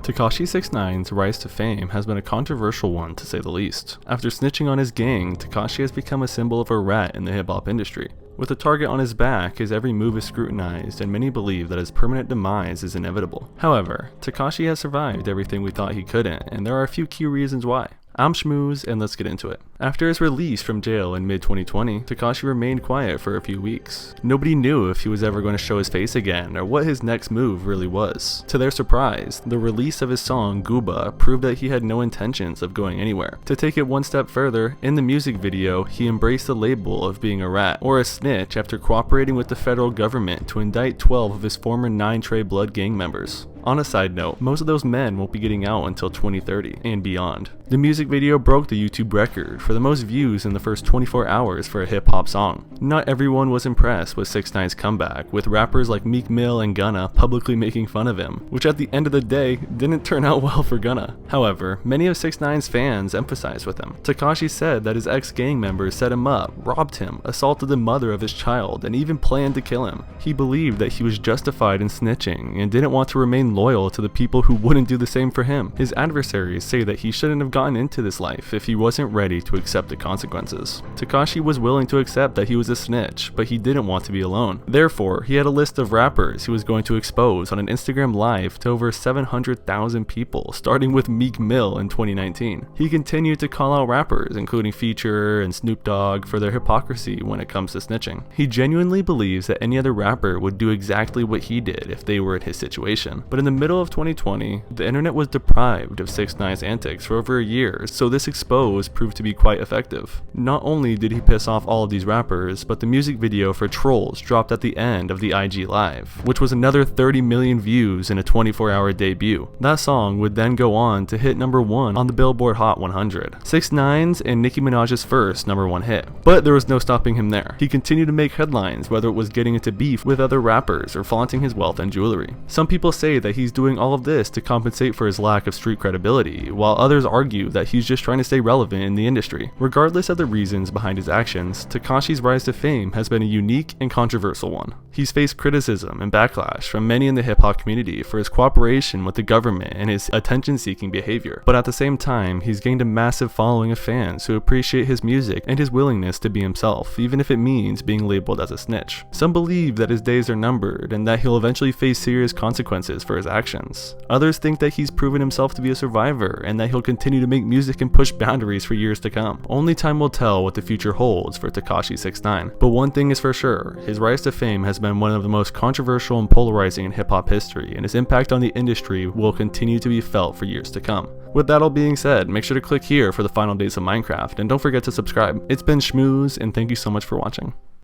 Tekashi 6ix9ine's rise to fame has been a controversial one to say the least. After snitching on his gang, Tekashi has become a symbol of a rat in the hip-hop industry. With a target on his back, his every move is scrutinized, and many believe that his permanent demise is inevitable. However, Tekashi has survived everything we thought he couldn't, and there are a few key reasons why. I'm Schmooze, and let's get into it. After his release from jail in mid-2020, Tekashi remained quiet for a few weeks. Nobody knew if he was ever going to show his face again or what his next move really was. To their surprise, the release of his song Gooba proved that he had no intentions of going anywhere. To take it one step further, in the music video, he embraced the label of being a rat, or a snitch, after cooperating with the federal government to indict 12 of his former 9 Trey Blood gang members. On a side note, most of those men won't be getting out until 2030 and beyond. The music video broke the YouTube record for the most views in the first 24 hours for a hip-hop song. Not everyone was impressed with 6ix9ine's comeback, with rappers like Meek Mill and Gunna publicly making fun of him, which at the end of the day didn't turn out well for Gunna. However, many of 6ix9ine's fans empathized with him. Tekashi said that his ex-gang members set him up, robbed him, assaulted the mother of his child, and even planned to kill him. He believed that he was justified in snitching and didn't want to remain loyal to the people who wouldn't do the same for him. His adversaries say that he shouldn't have gotten into this life if he wasn't ready to accept the consequences. Tekashi was willing to accept that he was a snitch, but he didn't want to be alone. Therefore, he had a list of rappers he was going to expose on an Instagram live to over 700,000 people, starting with Meek Mill in 2019. He continued to call out rappers, including Future and Snoop Dogg, for their hypocrisy when it comes to snitching. He genuinely believes that any other rapper would do exactly what he did if they were in his situation. But in the middle of 2020, the internet was deprived of 6ix9ine's antics for over a year, so this expose proved to be quite effective. Not only did he piss off all of these rappers, but the music video for Trolls dropped at the end of the IG Live, which was another 30 million views in a 24-hour debut. That song would then go on to hit #1 on the Billboard Hot 100, 6ix9ine's and Nicki Minaj's first #1 hit. But there was no stopping him there. He continued to make headlines, whether it was getting into beef with other rappers or flaunting his wealth and jewelry. Some people say that he's doing all of this to compensate for his lack of street credibility, while others argue that he's just trying to stay relevant in the industry. Regardless of the reasons behind his actions, Tekashi's rise to fame has been a unique and controversial one. He's faced criticism and backlash from many in the hip-hop community for his cooperation with the government and his attention-seeking behavior, but at the same time, he's gained a massive following of fans who appreciate his music and his willingness to be himself, even if it means being labeled as a snitch. Some believe that his days are numbered and that he'll eventually face serious consequences for his actions. Others think that he's proven himself to be a survivor and that he'll continue to make music and push boundaries for years to come. Only time will tell what the future holds for Tekashi 6ix9ine, but one thing is for sure, his rise to fame has been one of the most controversial and polarizing in hip-hop history, and his impact on the industry will continue to be felt for years to come. With that all being said, make sure to click here for the final days of Minecraft, and don't forget to subscribe. It's been Schmooze, and thank you so much for watching.